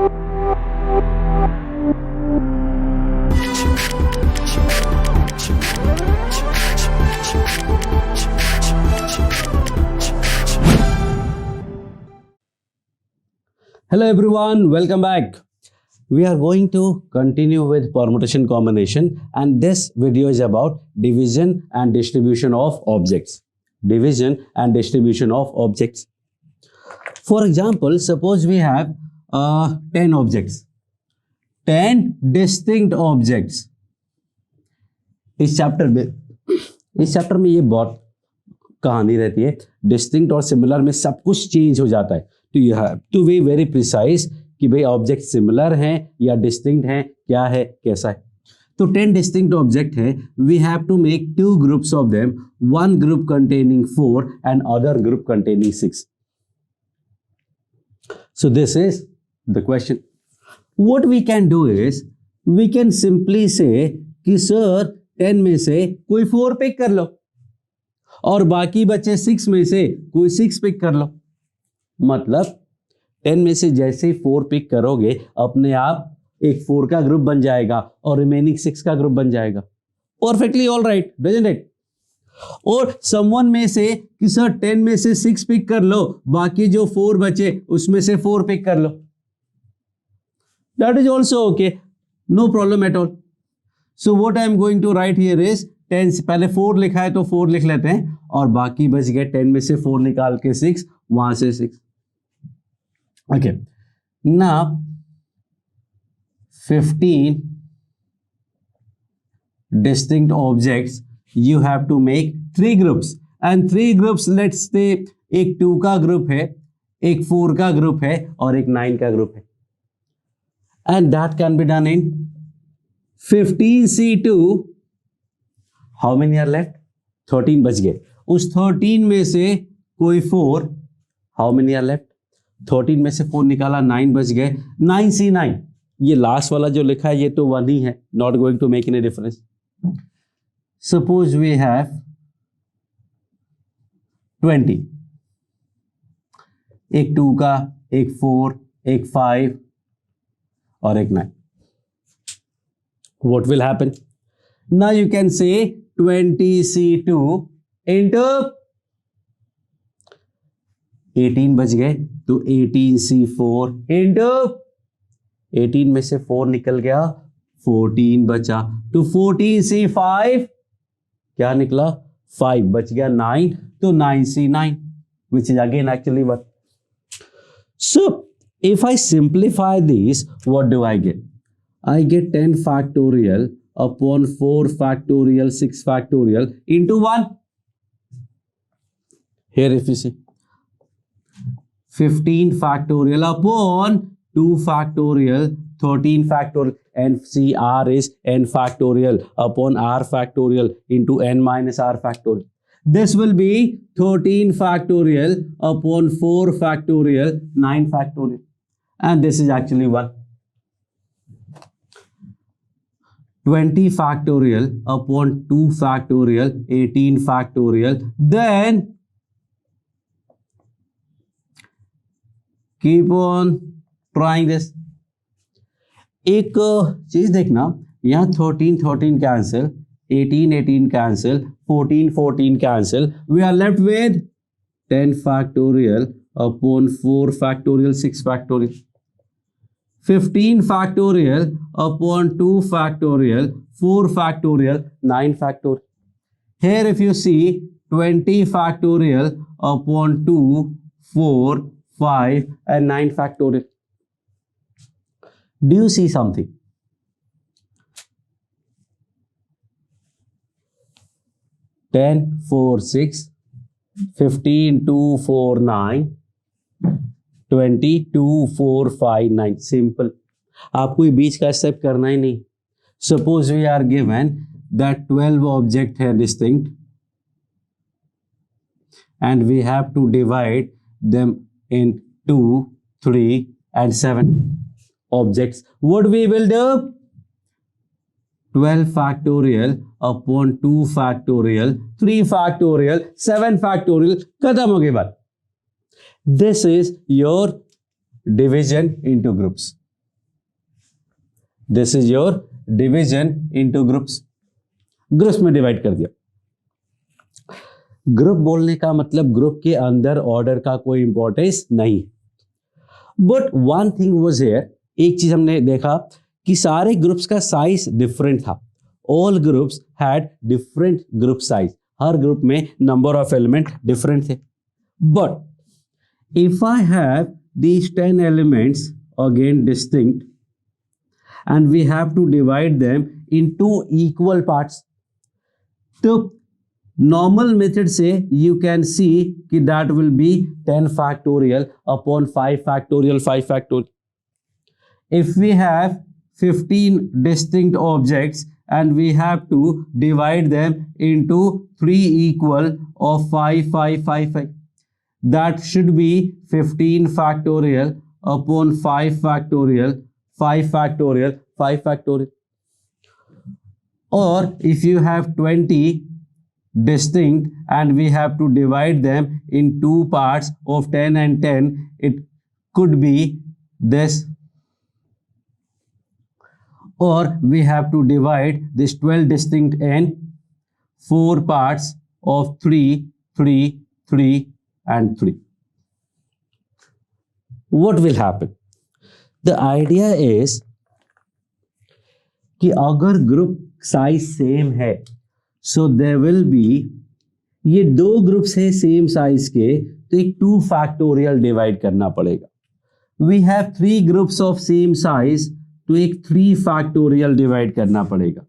Hello everyone, welcome back. We are going to continue with permutation combination, and this video is about division and distribution of objects. Division and distribution of objects. For example, suppose we have 10 objects. 10 distinct objects. इस chapter में ये बहुत कहानी रहती है. Distinct और similar में सब कुछ चेंज हो जाता है. तो you have to be very precise कि भाई ऑब्जेक्ट सिमिलर हैं या डिस्टिंक्ट हैं, क्या है, कैसा है. तो 10 डिस्टिंक्ट ऑब्जेक्ट है. We have to make 2 groups of them, one group containing 4 and other group containing 6. So this is the question. What we can do is we can simply say कि sir 10 में से कोई 4 pick कर लो और बाकी बचे 6 में से कोई 6 पिक कर लो. मतलब 10 में से जैसे ही 4 पिक करोगे अपने आप एक 4 का ग्रुप बन जाएगा और रिमेनिंग 6 का ग्रुप बन जाएगा. Perfectly all right, doesn't it? और समवन में से कि सर 10 में से 6 पिक कर लो, बाकी जो 4 बचे उसमें से 4 पिक कर लो. That is also okay, no problem at all. So what I am going to write here is 10 से पहले 4 लिखा है तो 4 लिख लेते हैं और बाकी बच गए 10 में से 4 निकाल के 6, वहां से 6. Okay, now 15 distinct objects you have to make 3 groups, and 3 groups let's say एक 2 का ग्रुप है, एक 4 का ग्रुप है और एक 9 का ग्रुप है. And that can be done in 15C2. How many are left? 13 बच गए. उस 13 में से कोई 4, how many are left? 13 में से 4 निकाला, 9 बच गए. 9C9, ये लास्ट वाला जो लिखा है ये तो 1 ही है, not going to make any difference. Suppose we have 20, एक 2 का, एक 4, एक 5 और एक 9. What will happen? Now you can say 20C2 into 18 बच गए तो 18C4 into 18 में से 4 निकल गया, 14 बचा तो 14C5 क्या निकला, 5 बच गया, 9 तो 9C9 which is again actually 1. So if I simplify this, what do I get? I get 10 factorial upon 4 factorial 6 factorial into 1. Here if you see 15 factorial upon 2 factorial 13 factorial, and see r is n factorial upon r factorial into n minus r factorial. This will be 13 factorial upon 4 factorial 9 factorial, and this is actually 1. 20 factorial upon 2 factorial 18 factorial, then keep on trying this. एक चीज देखना, यहाँ 13 cancel, 18 cancel, 14 cancel, we are left with 10 factorial upon 4 factorial 6 factorial, 15 factorial upon 2 factorial 4 factorial 9 factorial. Here if you see 20 factorial upon 2 4 5 and 9 factorial. Do you see something? Ten, 4, 6, 15, 2, 4, 9, 20, 2, 4, 5, 9. Simple. आपको ये बीच का step करना ही नहीं. Suppose we are given that 12 object है distinct, and we have to divide them in 2, 3, and 7 objects. What we will do? 12 factorial upon 2 factorial 3 factorial 7 factorial, खत्म हो गई बात. This is your division into groups. This is your division into groups. Groups में divide कर दिया। Group बोलने का मतलब ग्रुप के अंदर ऑर्डर का कोई इंपॉर्टेंस नहीं। But one thing was here, एक चीज हमने देखा कि सारे ग्रुप्स का साइज डिफरेंट था। All groups had different group size, her group में नंबर ऑफ एलिमेंट डिफरेंट थे। But if I have these 10 elements again distinct and we have to divide them into equal parts, तो normal method से you can see कि that will be 10 factorial upon 5 factorial 5 factorial. If we have 15 distinct objects and we have to divide them into 3 equal of 5 5 5 5, that should be 15 factorial upon 5 factorial 5 factorial 5 factorial. Or if you have 20 distinct and we have to divide them in two parts of 10 and 10, it could be this. Or we have to divide this 12 distinct in 4 parts of 3 3 3 and 3. What will happen? The idea is कि अगर group size same है, so there will be, ये दो groups है same size के, तो एक 2 factorial divide करना पड़ेगा। We have 3 groups of same size, तो एक 3 फैक्टोरियल डिवाइड करना पड़ेगा।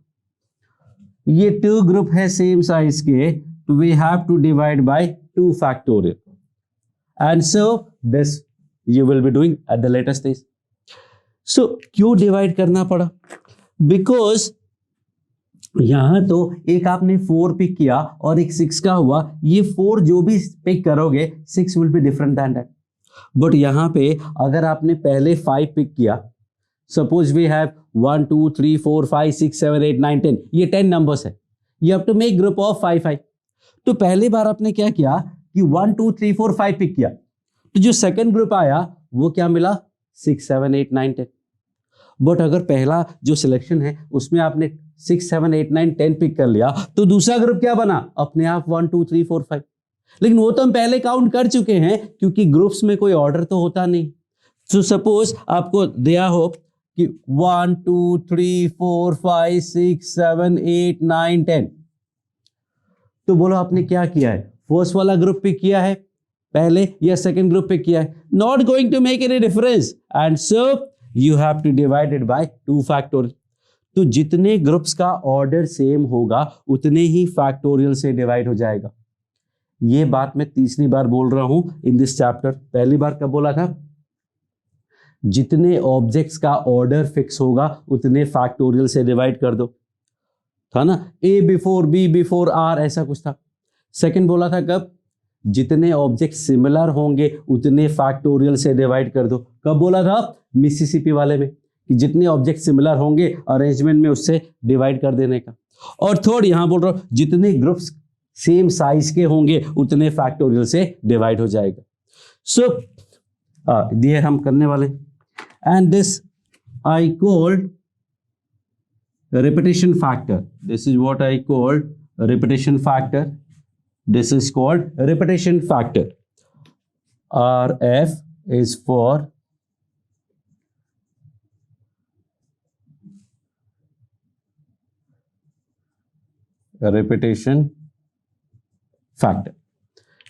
ये 2 ग्रुप है सेम साइज के, तो we have to divide by 2 factorial. And so this you will be doing at the later stage. So क्यों डिवाइड करना पड़ा? Because यहां तो एक आपने 4 पिक किया और एक 6 का हुआ, ये 4 जो भी पिक करोगे 6 will be different than that. But यहां पे अगर आपने पहले 5 पिक किया, सपोज वी हैव 1 2 3 4 5 6 7 8 9 10, ये 10 नंबर्स है, you have to make group of 5 5। तो पहली बार आपने क्या किया कि 1 2 3 4 5 पिक किया, तो जो सेकंड ग्रुप आया वो क्या मिला 6 7 8 9 10। बट अगर पहला जो सिलेक्शन है उसमें आपने 6 7 8 9 10 पिक कर लिया, तो दूसरा ग्रुप क्या बना अपने आप 1 2 3 4 5। लेकिन वो तो हम पहले काउंट कर चुके हैं क्योंकि ग्रुप्स में कोई ऑर्डर तो होता नहीं। तो सपोज आपको दिया हो कि 1 2 3 4 5 6 7 8 9 10, तो बोलो आपने क्या किया है, फर्स्ट वाला ग्रुप पिक किया है पहले या सेकंड ग्रुप पिक किया है, not going to make any difference, and so you have to divide it by 2 factorial. तो जितने ग्रुप्स का ऑर्डर सेम होगा उतने ही फैक्टोरियल से डिवाइड हो जाएगा। ये बात मैं तीसरी बार बोल रहा हूं इन दिस चैप्टर। पहली बार कब बोला था? जितने ऑब्जेक्ट्स का ऑर्डर फिक्स होगा उतने फैक्टोरियल से डिवाइड कर दो, था ना, ए बिफोर बी बिफोर आर ऐसा कुछ था। सेकंड बोला था कब? जितने ऑब्जेक्ट सिमिलर होंगे उतने फैक्टोरियल से डिवाइड कर दो। कब बोला था? मिसिसिपी वाले में, कि जितने ऑब्जेक्ट सिमिलर होंगे अरेंजमेंट में उससे डिवाइड कर देने का। और थर्ड यहां बोल रहा हूं जितने ग्रुप्स सेम साइज के होंगे उतने फैक्टोरियल से डिवाइड हो जाएगा। सो ये हम करने वाले, and this I called repetition factor. This is what I called repetition factor. This is called repetition factor. RF is for repetition factor.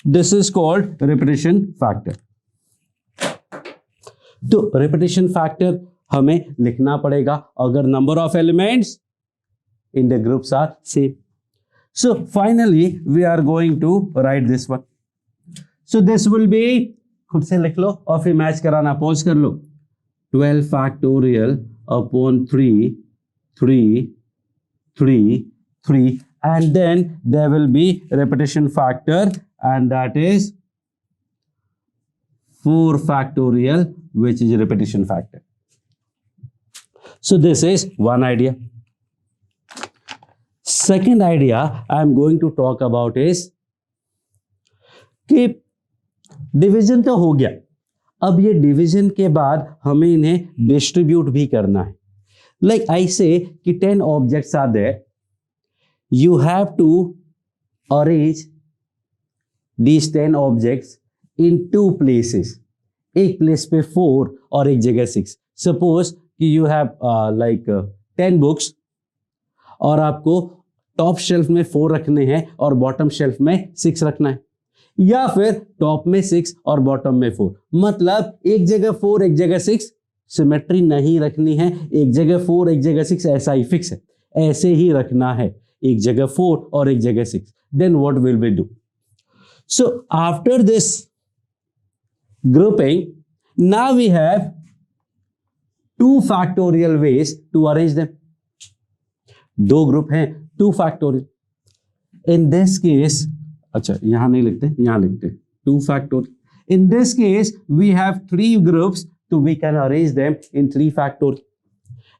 This is called repetition factor. तो repetition factor हमें लिखना पड़ेगा अगर number of elements in the groups are same. So finally we are going to write this one. So this will be, खुद से लिख लो और फिर मैच कराना, पॉज कर लो, 12 factorial upon 3 3 3 3 and then there will be repetition factor and that is 4 factorial, which is repetition factor. So this is one idea. Second idea I am going to talk about is कि division तो हो गया, अब ये division के बाद हमें इन्हें डिस्ट्रीब्यूट भी करना है। Like I say कि 10 objects are there, you have to arrange these 10 objects in 2 places. एक प्लेस पे 4 और एक जगह 6. सपोज कि यू हैव 10 बुक्स और आपको टॉप शेल्फ में 4 रखने हैं और बॉटम शेल्फ में 6 रखना है, या फिर टॉप में 6 और बॉटम में 4. मतलब एक जगह 4 एक जगह 6, सिमेट्री नहीं रखनी है. एक जगह 4 एक जगह 6 ऐसा ही फिक्स है, ऐसे ही रखना है, एक जगह 4 और एक जगह 6. Then what will we do? So after this grouping, now we have 2 factorial ways to arrange them. 2 group हैं, 2 factorial. In this case, अच्छा यहां नहीं लिखते, यहां लिखते 2 factorial. In this case, we have 3 groups, so we can arrange them in 3 factorial.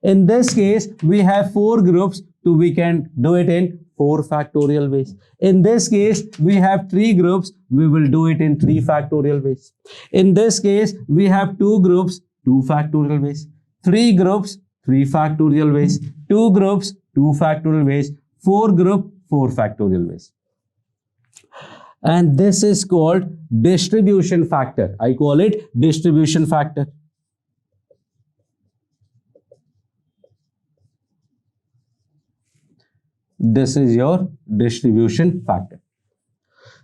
In this case, we have 4 groups, so we can do it in 4 factorial ways. In this case, we have 3 groups, we will do it in 3 factorial ways. In this case, we have 2 groups, 2 factorial ways. 3 groups, 3 factorial ways. 2 groups, 2 factorial ways. 4 group, 4 factorial ways. And this is called distribution factor. I call it distribution factor. This is your distribution factor.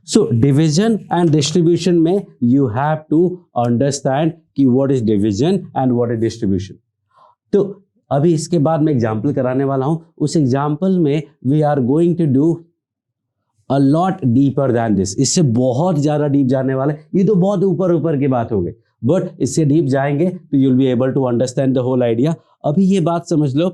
So division and distribution में you have to understand कि what is division and what is distribution. तो अभी इसके बाद मैं example कराने वाला हूं. उस एग्जाम्पल में we are going to do a lot deeper than this. इससे बहुत ज़्यादा डीप जाने वाला है. ये तो बहुत ऊपर ऊपर की बात हो गई, बट इससे डीप जाएंगे तो you'll be able to understand the whole idea. अभी ये बात समझ लो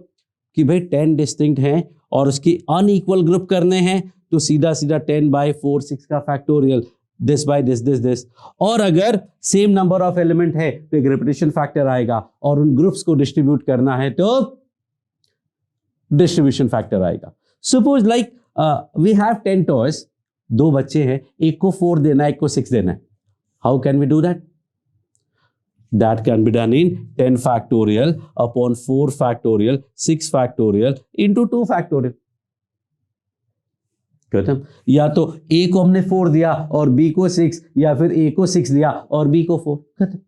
कि भाई 10 डिस्टिंक्ट हैं और उसकी अनइक्वल ग्रुप करने हैं, तो सीधा सीधा 10/4 6 का factorial, this by this this this. और अगर सेम नंबर ऑफ एलिमेंट है तो एक रिपीटिशन फैक्टर आएगा, और उन ग्रुप्स को डिस्ट्रीब्यूट करना है तो डिस्ट्रीब्यूशन फैक्टर आएगा. Suppose like we have 10 toys, 2 बच्चे हैं, एक को 4 देना है, एक को 6 देना है. How can we do that? That can be done in 10 factorial upon 4 factorial 6 factorial into 2 factorial. खत्म. या तो A को हमने 4 दिया और B को 6, या फिर A को 6 दिया और B को 4. खत्म.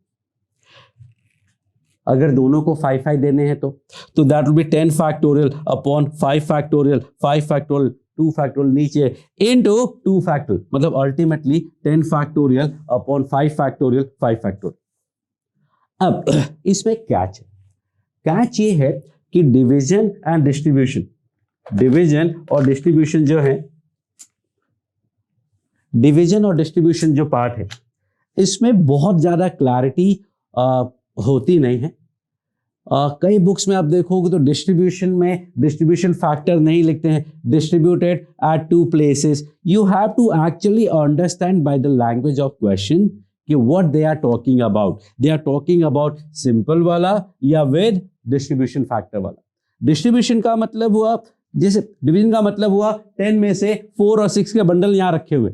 अगर दोनों को 5 देने हैं तो that will be 10 factorial upon 5 factorial 5 factorial 2 factorial नीचे into 2 factorial. मतलब ultimately 10 factorial upon 5 factorial 5 factorial. अब इसमें कैच है. कैच ये है कि डिवीजन एंड डिस्ट्रीब्यूशन, डिवीजन और डिस्ट्रीब्यूशन जो है, डिवीजन और डिस्ट्रीब्यूशन जो पार्ट है, इसमें बहुत ज्यादा क्लैरिटी होती नहीं है. कई बुक्स में आप देखोगे तो डिस्ट्रीब्यूशन में डिस्ट्रीब्यूशन फैक्टर नहीं लिखते हैं, distributed at 2 places. You have to actually understand by the language of question कि what they are talking about. They are talking about simple वाला या with distribution factor वाला. Distribution का मतलब हुआ, जैसे division का मतलब हुआ 10 में से 4 और 6 के बंडल यहां रखे हुए,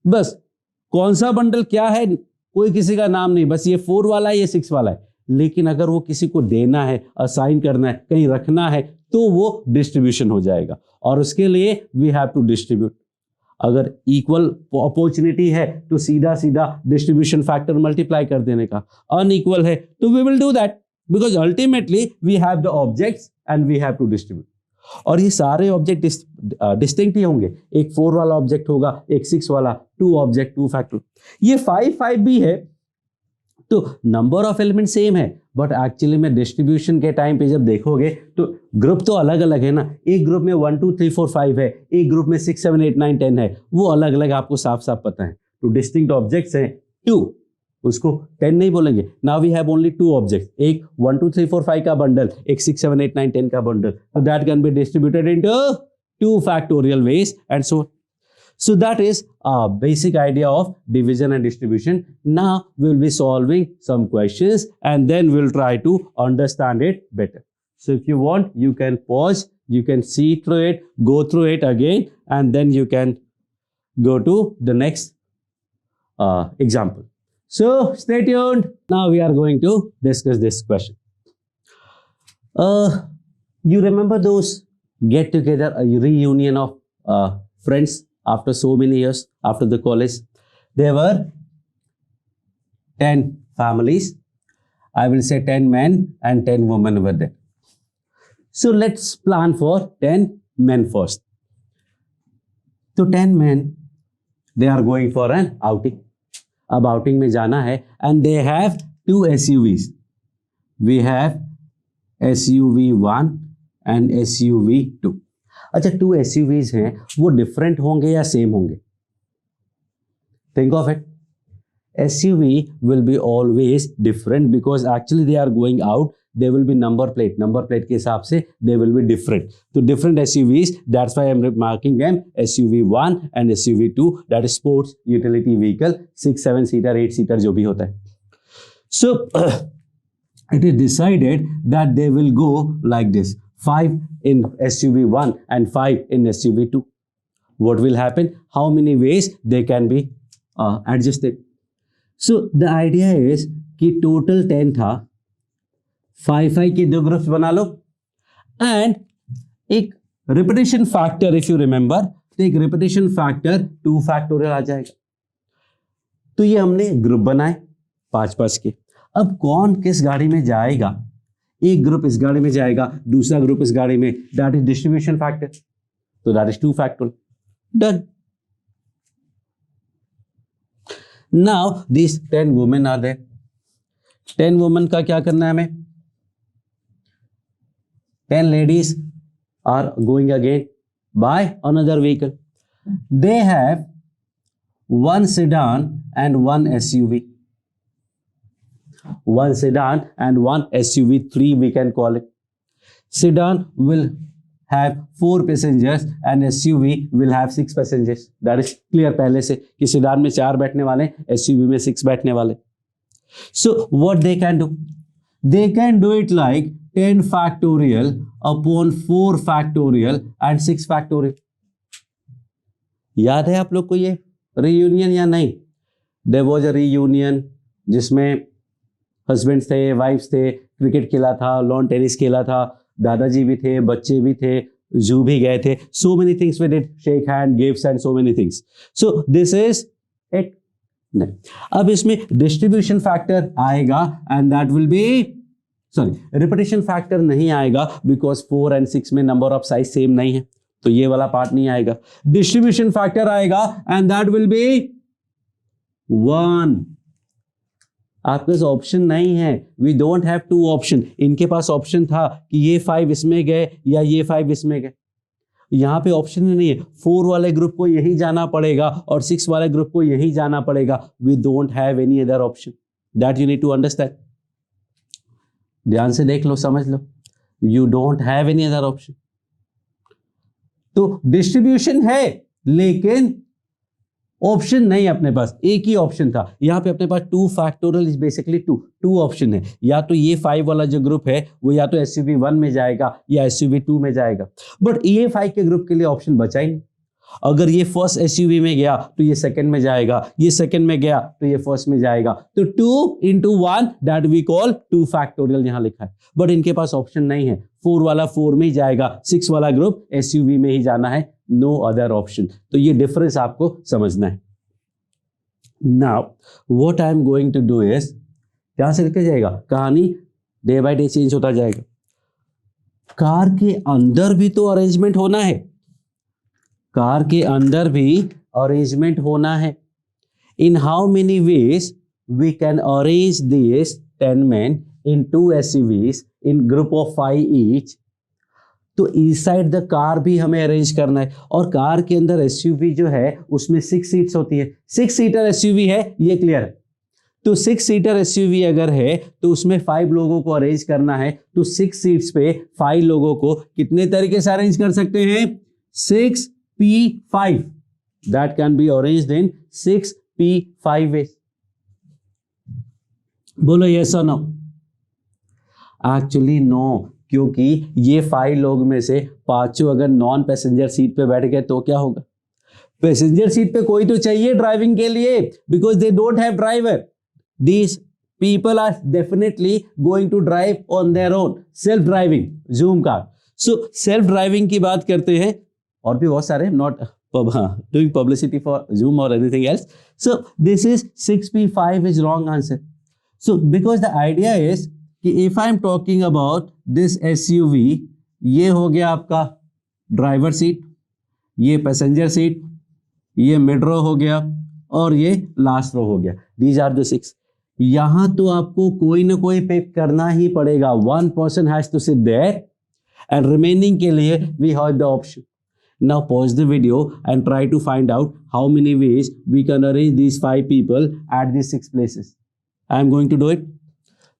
बस कौन सा बंडल क्या है कोई किसी का नाम नहीं, बस ये 4 वाला है, ये 6 वाला है. लेकिन अगर वो किसी को देना है, असाइन करना है, कहीं रखना है, तो वो डिस्ट्रीब्यूशन हो जाएगा. और उसके लिए वी हैव टू डिस्ट्रीब्यूट. अगर इक्वल अपॉर्चुनिटी है तो सीधा सीधा डिस्ट्रीब्यूशन फैक्टर मल्टीप्लाई कर देने का. अनइक्वल है तो we will do that, because ultimately we have the objects and we have to distribute. और ये सारे ऑब्जेक्ट डिस्टिंक्ट ही होंगे. एक 4 वाला ऑब्जेक्ट होगा, एक 6 वाला, 2 ऑब्जेक्ट 2 फैक्टर. ये 5 भी है तो नंबर ऑफ एलिमेंट सेम है, बट एक्चुअली में डिस्ट्रीब्यूशन के टाइम पे जब देखोगे तो ग्रुप तो अलग अलग है ना. एक ग्रुप में 1 2 3 4 5 है, एक ग्रुप में 6 7 8 9 10 है, वो अलग अलग आपको साफ साफ पता है. तो डिस्टिंक्ट ऑब्जेक्ट्स हैं 2, उसको 10 नहीं बोलेंगे. Now we have only 2 objects, एक 1 2 3 4 5 का बंडल, एक 6 7 8 9 10 का बंडल. तो that can be distributed into 2 factorial veg and so. So that is a basic idea of division and distribution. Now we'll be solving some questions and then we'll try to understand it better. So if you want, you can pause, you can see through it, go through it again, and then you can go to the next example. So stay tuned. Now we are going to discuss this question. You remember those get together, a reunion of friends after so many years after the college? There were 10 families. I will say 10 men and 10 women were there. So let's plan for 10 men first. So 10 men, they are going for an outing. अब outing में जाना है and they have 2 SUVs. We have SUV1 and SUV2. अच्छा, 2 SUVs हैं, वो different होंगे या same होंगे? Think of it. SUV will be always different because actually they are going out. There will be number plate के हिसाब से they will be different. So different SUVs, that's why I'm marking them SUV1 and SUV2, that is sports utility vehicle, 6, 7 seater, 8 seater जो भी होता है. So it is decided that they will go like this, 5 in SUV1 and 5 in SUV2. What will happen? How many ways they can be adjusted? So the idea is कि total 10 था, 5 के 2 groups बना लो and एक repetition factor, if you remember, तो एक repetition factor 2 factorial आ जाएगा. तो ये हमने ग्रुप बनाए 5 के. अब कौन किस गाड़ी में जाएगा? एक ग्रुप इस गाड़ी में जाएगा, दूसरा ग्रुप इस गाड़ी में, दैट इज डिस्ट्रीब्यूशन फैक्टर. तो that is 2 factorial. Done. Now this 10 women are there. 10 women का क्या करना है हमें? 10 ladies are going again by another vehicle. They have 1 sedan and 1 SUV. 1 sedan and 1 SUV, 3 we can call it. Sedan will have 4 passengers and SUV will have 6 passengers. That is clear पहले से कि sedan में 4 बैठने वाले, SUV में 6 बैठने वाले. So what they can do? They can do it like 10 factorial upon 4 factorial and 6 factorial. याद है आप लोग को ये reunion या नहीं? There was a reunion जिसमें husbands थे, wives थे, क्रिकेट खेला था, लॉन टेनिस खेला था, दादाजी भी थे, बच्चे भी थे, जू भी गए थे. So many things we did, shake hand, gifts and so many things. So this is it. नहीं. अब इसमें डिस्ट्रीब्यूशन फैक्टर आएगा and that will B, sorry, repetition factor नहीं आएगा बिकॉज 4 और 6 में नंबर ऑफ साइज सेम नहीं है, तो ये वाला पार्ट नहीं आएगा. डिस्ट्रीब्यूशन फैक्टर आएगा एंड दैट विल बी 1. आपके पास ऑप्शन नहीं है. We don't have 2 option. इनके पास ऑप्शन था कि ये 5 इसमें गए या ये 5 इसमें गए. यहाँ पे ऑप्शन ही नहीं है. 4 वाले ग्रुप को यही जाना पड़ेगा और 6 वाले ग्रुप को यही जाना पड़ेगा. We don't have any other option. That you need to understand. ध्यान से देख लो, समझ लो. You don't have any other option. तो डिस्ट्रीब्यूशन है लेकिन ऑप्शन नहीं अपने पास. एक ही ऑप्शन था. यहाँ पे अपने पास 2 फैक्टोरियल इज बेसिकली 2 ऑप्शन है. या तो ये 5 वाला जो ग्रुप है वो या तो SUV1 में जाएगा या SUV2 में जाएगा. बट ये 5 के ग्रुप के लिए ऑप्शन बचा ही नहीं. अगर ये फर्स्ट SUV में गया तो ये सेकंड में जाएगा, ये सेकंड में गया तो ये फर्स्ट में जाएगा. तो 2 into 1 that we call 2 factorial यहाँ लिखा है. बट इनके पास ऑप्शन नहीं है. 4 वाला 4 में ही जाएगा, 6 वाला ग्रुप SUV में ही जाना है. No other option. तो ये डिफरेंस आपको समझना है. Now what I am going to do is, यहां से लिखा जाएगा, कहानी डे बाय डे चेंज होता जाएगा. कार के अंदर भी तो अरेंजमेंट होना है. कार के अंदर भी अरेंजमेंट होना है. In how many ways we can arrange this 10 men in 2 SUVs in group of 5 each. तो इनसाइड द कार भी हमें अरेंज करना है. और कार के अंदर SUV जो है उसमें 6 सीट्स होती है. 6 सीटर SUV है, ये क्लियर है. तो 6 सीटर SUV अगर है तो उसमें 5 लोगों को अरेंज करना है. तो 6 सीट्स पे 5 लोगों को कितने तरीके से अरेंज कर सकते हैं? 6P5. That can be arranged in 6P5 ways. बोलो यस और नो. एक्चुअली नो, क्योंकि ये 5 लोग में से 5 अगर नॉन पैसेंजर सीट पे बैठ गए तो क्या होगा? पैसेंजर सीट पे कोई तो चाहिए ड्राइविंग के लिए, because they don't have driver. This people are definitely going to drive on their own. Self driving Zoom car. So self driving की बात करते हैं, और भी बहुत सारे, not doing publicity for Zoom or anything else. So this is 6P5 is wrong answer. So because the idea is कि if I am talking about this SUV, ये हो गया आपका ड्राइवर सीट, ये पैसेंजर सीट, ये mid row हो गया, और ये लास्ट रो हो गया. These are the 6. यहां तो आपको कोई ना कोई पिक करना ही पड़ेगा. One person has to sit there and remaining के लिए we have the option. Now pause the video and try to find out how many ways we can arrange these 5 people at these 6 places. I am going to do it.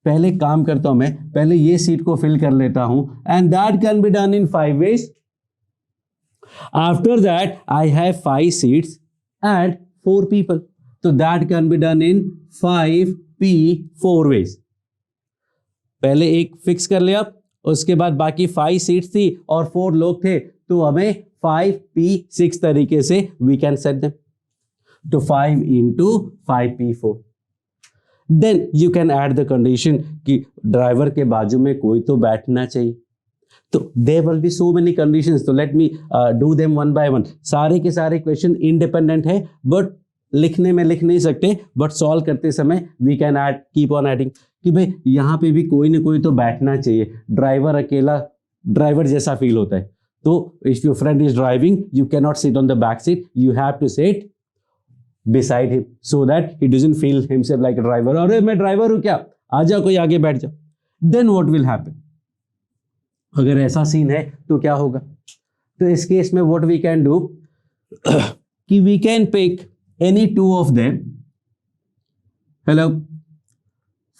पहले काम करता हूं, मैं पहले ये seat को fill कर लेता हूं, and that can be done in 5 ways. After that I have 5 seats and 4 people. So that can be done in 5P4 ways. पहले एक फिक्स कर लिया, उसके बाद बाकी 5 सीट्स थी और 4 लोग थे, तो हमें 5P6 तरीके से we can set them to 5 into 5P4. Then you can add the condition कि ड्राइवर के बाजू में कोई तो बैठना चाहिए. तो there will be so many conditions. तो let me do them one by one. सारे के सारे क्वेश्चन इंडिपेंडेंट है, बट लिखने में लिख नहीं सकते, बट सॉल्व करते समय we can add, keep on adding कि भाई यहाँ पे भी कोई ना कोई तो बैठना चाहिए. ड्राइवर अकेला ड्राइवर जैसा फील होता है. तो if your friend is driving, you cannot sit on the back seat. You have to sit beside him so that he doesn't feel himself like a driver. अरे मैं ड्राइवर हूँ क्या, आजा कोई आगे बैठ जाओ. Then what will happen? अगर ऐसा सीन है तो क्या होगा? तो इस केस में व्हाट वी कैन डू कि we can pick any 2 of them. Hello,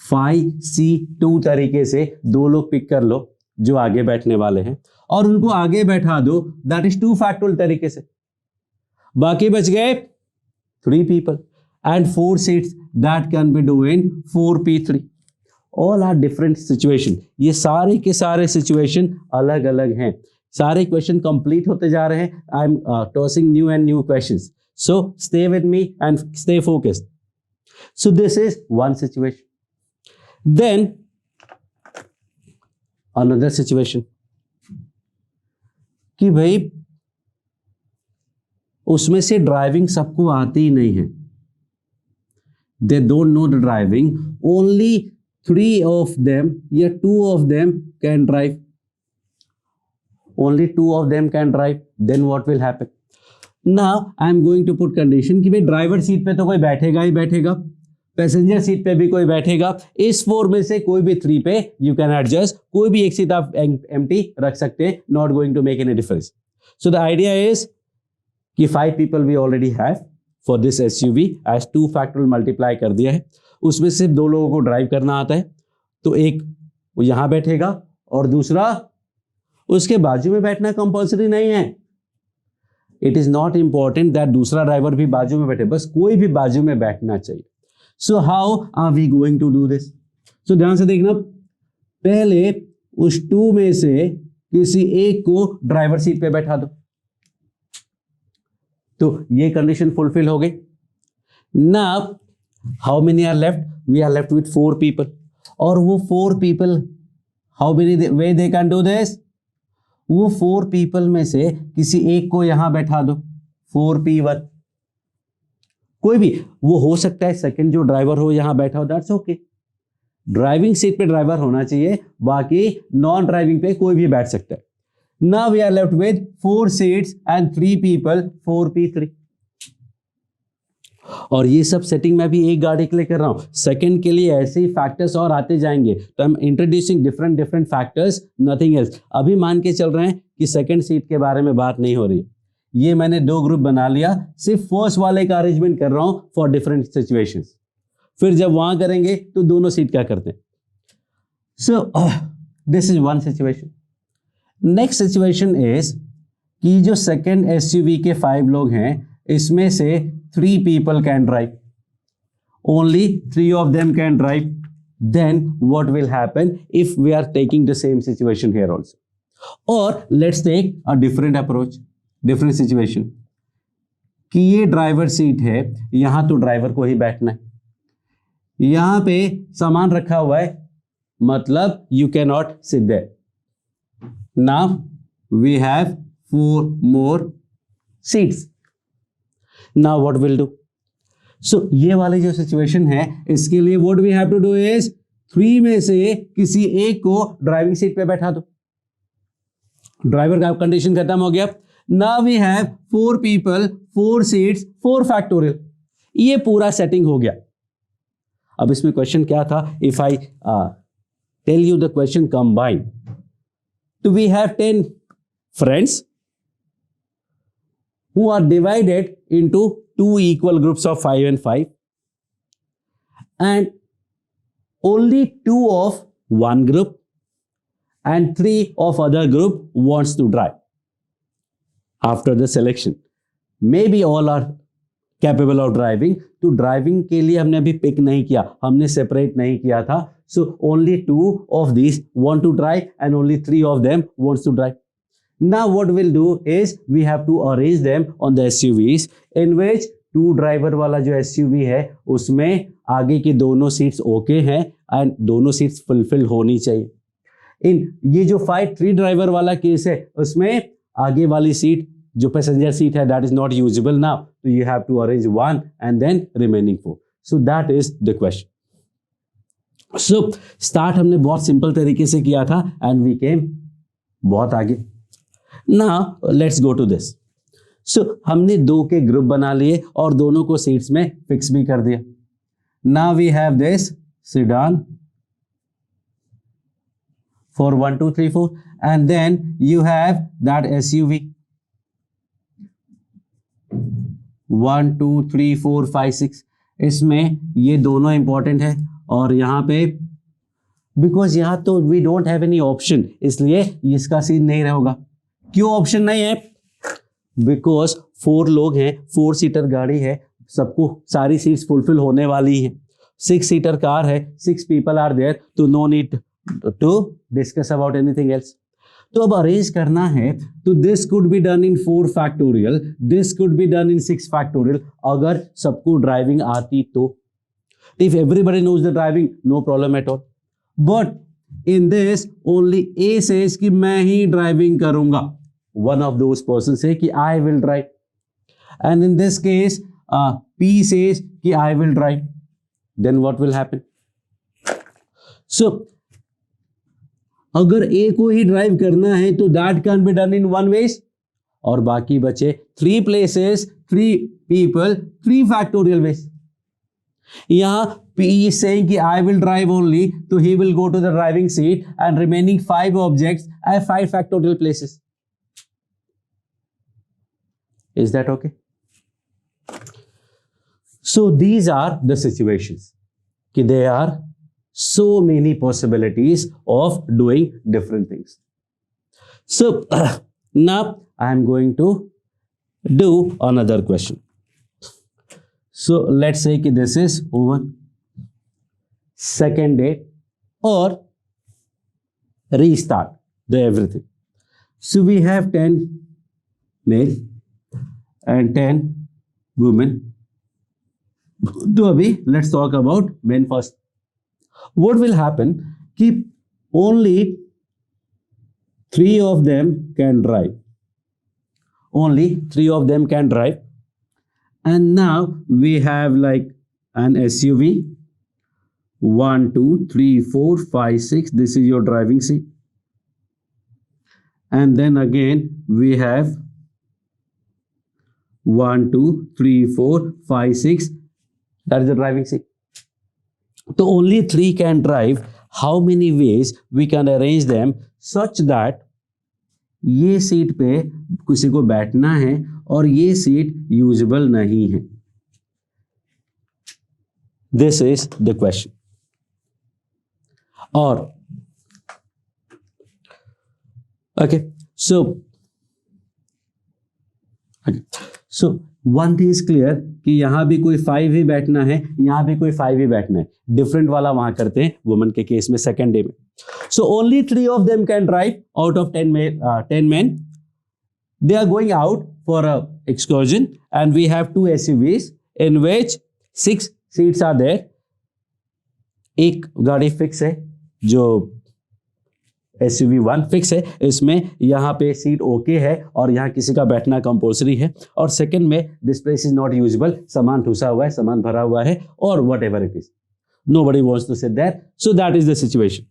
5C2 तरीके से 2 लोग पिक कर लो जो आगे बैठने वाले हैं, और उनको आगे बैठा दो. दैट इज 2 फैक्टोरियल तरीके से. बाकी बच गए 3 people and 4 seats. That can be do in 4P3. All are different situation. ये सारे के सारे सिचुएशन अलग अलग हैं. सारे क्वेश्चन कंप्लीट होते जा रहे हैं. I am tossing new and new questions, so stay with me and stay focused. So this is one situation. Then another situation कि भाई उसमें से ड्राइविंग सबको आती ही नहीं है. They don't know the driving. Only 3 of them, या 2 of them can drive. Only 2 of them can drive. Then what will happen? Now I am going to put condition कि भाई ड्राइवर सीट पे तो कोई बैठेगा ही बैठेगा, पैसेंजर सीट पे भी कोई बैठेगा. इस 4 में से कोई भी 3 पे you can adjust. कोई भी एक सीट आप empty रख सकते हैं. Not going to make any difference. So the idea is कि 5 people we already have for this SUV as 2 factorial multiply कर दिया है. उसमें सिर्फ 2 लोगों को ड्राइव करना आता है, तो एक वो यहां बैठेगा और दूसरा उसके बाजू में बैठना कंपल्सरी नहीं है. It is not important that दूसरा ड्राइवर भी बाजू में बैठे, बस कोई भी बाजू में बैठना चाहिए. So how are we going to do this? So ध्यान से देखना, पहले उस 2 में से किसी एक को ड्राइवर सीट पे बैठा दो. तो ये कंडीशन फुलफिल हो गई. Now how many are left? We are left with 4 people. और वो 4 people, how many way they can do this? वो 4 people में से किसी एक को यहां बैठा दो. 4P1. कोई भी वो हो सकता है, सेकंड जो ड्राइवर हो यहां बैठा हो, दैट्स ओके. ड्राइविंग सीट पे ड्राइवर होना चाहिए, बाकी नॉन ड्राइविंग पे कोई भी बैठ सकता है. Now we are left with 4 seats and 3 people, 4P3. और ये सब सेटिंग मैं भी एक गाड़ी के लिए कर रहा हूं. सेकंड के लिए ऐसे ही फैक्टर्स और आते जाएंगे, तो I am introducing different factors, nothing else. अभी मान के चल रहे हैं कि सेकंड सीट के बारे में बात नहीं हो रही. ये मैंने 2 ग्रुप बना लिया, सिर्फ फर्स्ट वाले का अरेंजमेंट कर रहा हूं फॉर डिफरेंट सिचुएशंस. फिर जब वहां करेंगे तो दोनों सीट क्या करते हैं. सो this is one situation. Next situation is कि जो सेकंड एसयूवी के 5 लोग हैं, इसमें से 3 people can drive. Only 3 of them can drive. Then what will happen if we are taking the same situation here also? Or let's take a different approach, different situation. कि ये driver seat है, यहां तो driver को ही बैठना है. यहां पे सामान रखा हुआ है, मतलब you can not sit there. Now we have 4 more seats. Now what we'll do? So ये वाली जो सिचुएशन है, इसके लिए what we have to do is 3 में से किसी एक को ड्राइविंग सीट पे बैठा दो। ड्राइवर का कंडीशन खत्म हो गया। Now we have 4 people, 4 seats, 4 factorial. ये पूरा सेटिंग हो गया। अब इसमें क्वेश्चन क्या था? If I tell you the question combined, do we have 10 friends who are divided into 2 equal groups of 5 and 5, and only 2 of one group and 3 of other group wants to drive. After the selection, maybe all are capable of driving. तो driving के लिए हमने अभी pick नहीं किया, हमने separate नहीं किया था. So only 2 of these want to drive and only 3 of them wants to drive. Now what we'll do is we have to arrange them on the SUVs, in which 2 driver वाला जो SUV है उसमें आगे की दोनों seats okay हैं and दोनों seats fulfil होनी चाहिए. इन ये जो 3 ड्राइवर वाला केस है उसमें आगे वाली सीट जो पैसेंजर सीट है that is not usable now, तो you have to arrange 1 and then remaining 4. So that is the question. So start हमने बहुत सिंपल तरीके से किया था एंड वी केम बहुत आगे. Now let's go to this. So हमने 2 के ग्रुप बना लिए और दोनों को सीट्स में फिक्स भी कर दिया. Now we have this sedan for 1 2 3 4 and then you have that SUV 1 2 3 4 5 6. इसमें ये दोनों इंपॉर्टेंट है और यहाँ पे बिकॉज यहाँ तो we don't have any option, इसलिए इसका सीन नहीं रहेगा. क्यों ऑप्शन नहीं है? बिकॉज 4 लोग हैं, 4 सीटर गाड़ी है, सबको सारी सीट्स फुलफिल होने वाली है. 6 सीटर कार है, 6 पीपल आर देयर, तो no need to discuss about anything else. तो अब अरेंज करना है तो this could be done in 4 factorial, this could be done in 6 factorial. अगर सबको ड्राइविंग आती तो, if everybody knows the driving no problem at all. But in this only a says कि मैं ही ड्राइविंग करूंगा. वन ऑफ दोज पर्सन से कि I will drive, and in this case P says कि I will drive. Then what will happen? So अगर A को ही ड्राइव करना है तो that can be done in 1 ways, और बाकी बचे 3 प्लेसेस, 3 पीपल, 3 फैक्टोरियल वेज. यहां P is saying कि I will drive only, तो he will go to the driving seat and remaining 5 objects at 5 factorial places. Is that okay? So these are the situations कि there are so many possibilities of doing different things. So now I am going to do another question. So let's say कि this is over second day or restart the everything. So we have 10 male and 10 women. तो अभी let's talk about men first. What will happen कि only 3 of them can drive. Only 3 of them can drive. And now we have like an SUV 1 2 3 4 5 6. This is your driving seat. And then again we have 1 2 3 4 5 6. That is the driving seat. So only 3 can drive. How many ways we can arrange them such that ये seat पे किसी को बैठना है और ये seat usable नहीं है? This is the question. और so one thing is clear कि यहां भी कोई 5 ही बैठना है, यहां भी कोई 5 ही बैठना है. डिफरेंट वाला वहां करते हैं वुमेन के केस में सेकेंड डे में. So only 3 of them can drive out of 10 men. They are going out for a excursion and we have 2 SUVs in which 6 seats are there. एक गाड़ी फिक्स है जो SUV1 फिक्स है, इसमें यहाँ पे सीट ओके है और यहाँ किसी का बैठना कंपल्सरी है। और सेकंड में this place is not usable, सामान ठूसा हुआ है, सामान भरा हुआ है और what ever it is, nobody wants to sit there, so that is the situation.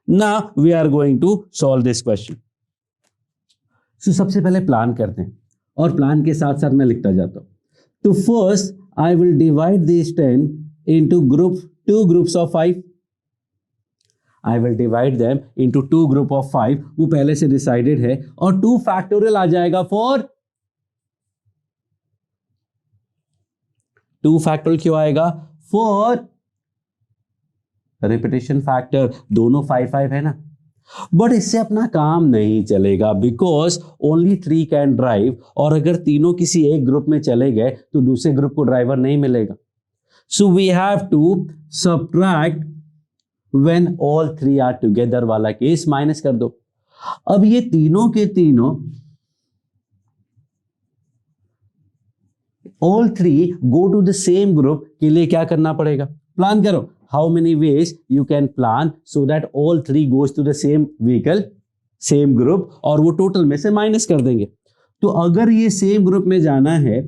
Now we are going to solve this question. So सबसे पहले प्लान करते हैं और प्लान के साथ साथ मैं लिखता जाता हूँ। तो first I will divide this 10 into two groups of 5. I will divide them into two group of 5. वो पहले से डिसाइडेड है और 2 फैक्टोरियल आ जाएगा फॉर 2 फैक्टोरियल क्यों आएगा? फॉर रिपीटेशन फैक्टर, दोनों 5 है ना। बट इससे अपना काम नहीं चलेगा बिकॉज ओनली 3 कैन ड्राइव, और अगर तीनों किसी एक ग्रुप में चले गए तो दूसरे ग्रुप को ड्राइवर नहीं मिलेगा। So we have to subtract when all 3 are together वाला केस माइनस कर दो। अब ये तीनों के तीनों all 3 go to the same group के लिए क्या करना पड़ेगा? प्लान करो। How many ways you can plan so that all 3 goes to the same vehicle, same group, और वो टोटल में से माइनस कर देंगे। तो अगर ये सेम ग्रुप में जाना है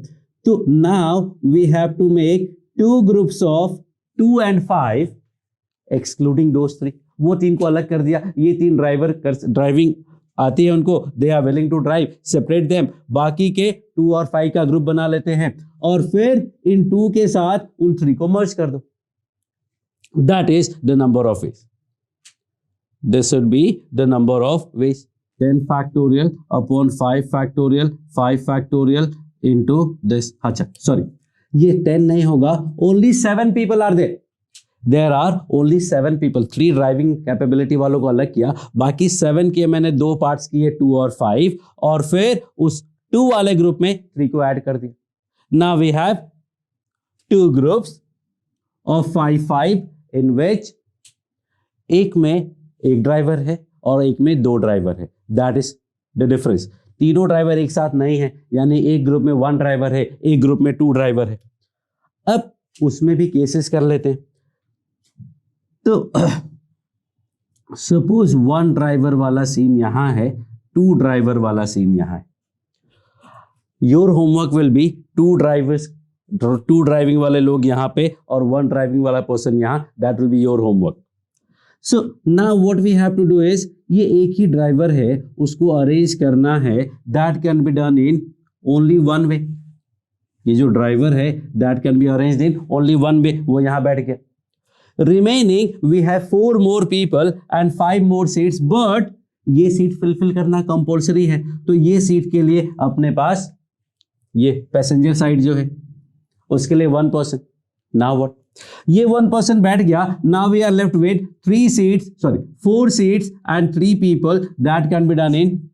तो now we have to make 2 groups of 2 and 5 excluding दोस 3। वो 3 को अलग कर दिया, ये 3 ड्राइविंग आती है उनको, they are willing to drive, separate them, बाकी के 2 और 5 का ग्रुप बना लेते हैं और फिर इन 2 के साथ उन 3 को मर्ज कर दो। That is the number of ways, this should be the number of ways. 10 factorial upon 5 factorial, 5 factorial into this. अच्छा सॉरी, ये 10 नहीं होगा, only 7 people are there. There are only 7 people, 3 driving capability वालों को अलग किया, बाकी 7 के मैंने 2 पार्ट्स किए 2 और 5, और फिर उस 2 वाले ग्रुप में 3 को ऐड कर दिया। Now we have 2 groups of 5 in which एक में एक ड्राइवर है और एक में 2 ड्राइवर है। That is the difference. तीनों ड्राइवर एक साथ नहीं है, यानी एक ग्रुप में 1 ड्राइवर है, एक ग्रुप में 2 ड्राइवर है। अब उसमें भी केसेस कर लेते हैं। तो सपोज 1 ड्राइवर वाला सीन यहां है, 2 ड्राइवर वाला सीन यहां है। Your homework will be 2 driving वाले लोग यहां पे और 1 ड्राइविंग वाला पर्सन यहां, that will be your homework. So now what we have to do is, ये एक ही ड्राइवर है, उसको अरेंज करना है, that can be done in only 1 way. ये जो ड्राइवर है that can be arranged in only 1 way, वो यहां बैठ गया। Remaining we have 4 more people and 5 more seats, but ये सीट फिलफिल करना कंपल्सरी है, तो ये सीट के लिए अपने पास ये पैसेंजर साइड जो है उसके लिए 1 पर्सन। नाउ व्हाट, ये 1 पर्सन बैठ गया, now we are left with 4 seats and 3 people, that can be done in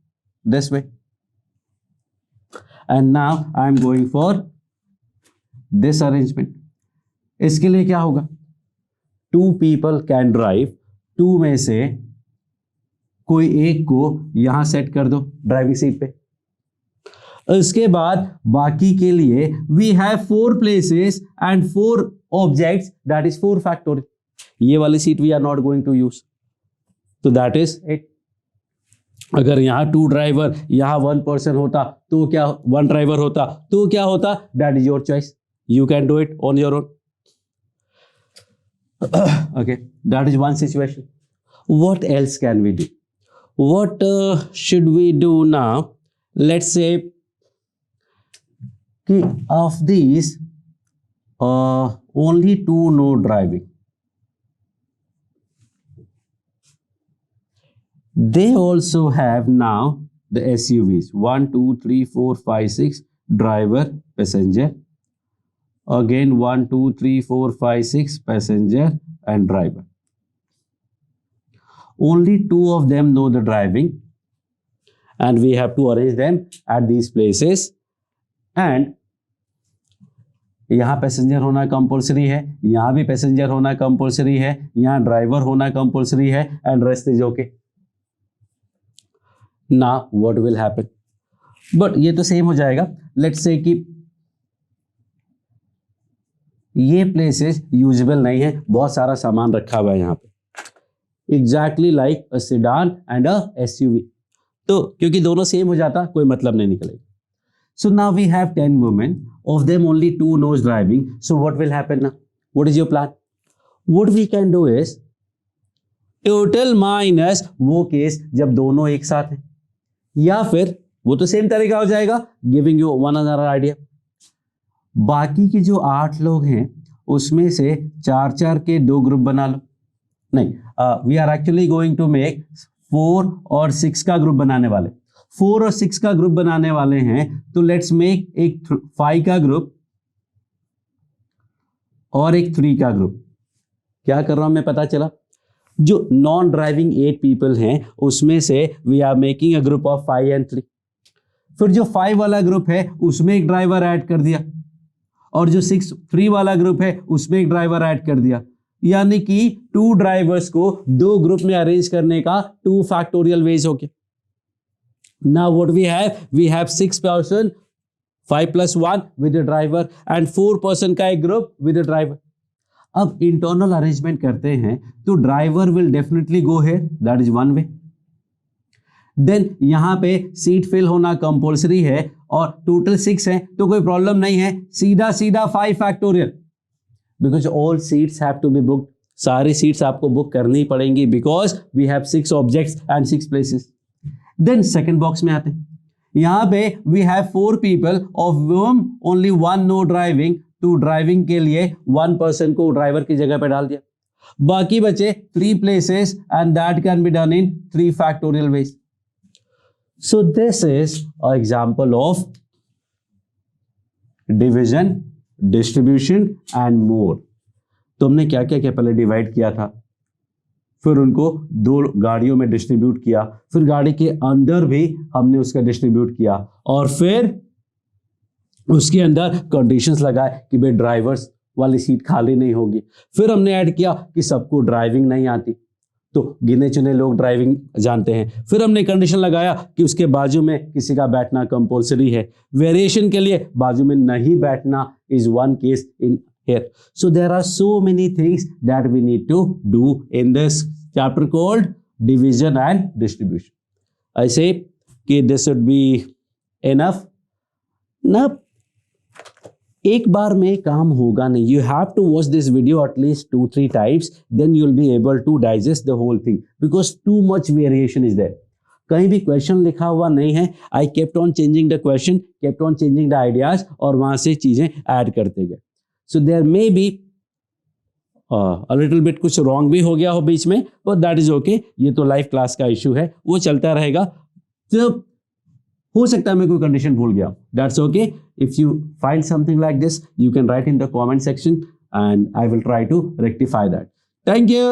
this way. And now I am going for this arrangement. इसके लिए क्या होगा? 2 people कैन ड्राइव, 2 में से कोई एक को यहां सेट कर दो ड्राइविंग सीट पे। इसके बाद बाकी के लिए we have 4 places and 4 objects, that is 4 factorial. ये वाली seat we are not going to use, तो दैट इज इट। अगर यहां 2 ड्राइवर, यहां 1 पर्सन होता तो क्या, 1 ड्राइवर होता तो क्या होता, that is your choice, you can do it on your own. Okay, that is one situation. What else can we do? What should we do now? Let's say of these only 2 know driving. They also have now the SUVs 1 2 3 4 5 6 driver passenger. Again 1 2 3 4 5 6 passenger and driver. Only 2 of them know the driving and we have to arrange them at these places. And यहाँ passenger होना compulsory है, यहाँ भी passenger होना compulsory है, यहाँ driver होना compulsory है, and rest is okay. Now what will happen? But ये तो सेम हो जाएगा। लेट्स से कि ये प्लेसेस यूजेबल नहीं है, बहुत सारा सामान रखा हुआ है यहाँ पे, exactly like a sedan and a SUV. तो क्योंकि दोनों सेम हो जाता कोई मतलब नहीं निकलेगा। So now we have 10 women, of them only 2 knows driving. So what will happen now? What is your plan? What we can do is total minus वो केस जब दोनों एक साथ हैं, या फिर वो तो सेम तरीका हो जाएगा, giving you one another idea. बाकी के जो 8 लोग हैं उसमें से 4-4 के 2 ग्रुप बना लो। नहीं, we are actually going to make 4 और 6 का ग्रुप बनाने वाले। 4 और 6 का ग्रुप बनाने वाले हैं, तो लेट्स मेक एक 5 का ग्रुप और एक 3 का ग्रुप। क्या कर रहा हूं मैं, पता चला? जो नॉन ड्राइविंग 8 पीपल हैं उसमें से we are making a group of 5 and 3। फिर जो 5 वाला ग्रुप है उसमें एक ड्राइवर ऐड कर दिया, और जो 3 वाला ग्रुप है उसमें एक ड्राइवर ऐड कर दिया, यानी कि 2 ड्राइवर्स को 2 ग्रुप में अरेंज करने का 2 फैक्टोरियल वेज हो गया। Now what we have 6 person, 5 plus 1 with the driver and 4 person का एक ग्रुप with the driver। अब इंटरनल अरेंजमेंट करते हैं तो driver will definitely go here, that is one way. Then यहां पे सीट फिल होना कंपल्सरी है और टोटल 6 है तो कोई प्रॉब्लम नहीं है, सीधा सीधा 5 factorial, because all seats have to be booked. सारी सीट्स आपको बुक करनी पड़ेंगी because we have 6 objects and 6 places. Then second box में आते हैं, यहां पे we have 4 people of whom only 1 no driving, तो ड्राइविंग के लिए 1 पर्सन को ड्राइवर की जगह पे डाल दिया। बाकी बचे 3 places and that can be done in 3 factorial veg. So this is a example of division, distribution and more. तो हमने क्या क्या क्या पहले डिवाइड किया था, फिर उनको 2 गाड़ियों में डिस्ट्रीब्यूट किया, फिर गाड़ी के अंदर भी हमने उसका डिस्ट्रीब्यूट किया, और फिर उसके अंदर कंडीशंस लगाए कि भाई ड्राइवर्स वाली सीट खाली नहीं होगी। फिर हमने ऐड किया कि सबको ड्राइविंग नहीं आती, तो गिने चुने लोग ड्राइविंग जानते हैं। फिर हमने कंडीशन लगाया कि उसके बाजू में किसी का बैठना कंपल्सरी है। वेरिएशन के लिए बाजू में नहीं बैठना is one case in here. So there are so many things that we need to do in this chapter called division and distribution. I say कि this should be enough. ना एक बार में काम होगा नहीं, you have to watch this video at least 2-3 times, then you'll be able to digest the whole thing because too much variation is there. कहीं भी question लिखा हुआ नहीं है, I kept on changing the question, kept on changing the ideas और वहां से चीजें ऐड करते गए। So there may be a little bit कुछ रॉन्ग भी हो गया हो बीच में, but that is okay, ये तो लाइव क्लास का इशू है, वो चलता रहेगा। तो हो सकता है मैं कोई कंडीशन भूल गया, that's okay. If you find something like this, you can write in the comment section and I will try to rectify that. Thank you.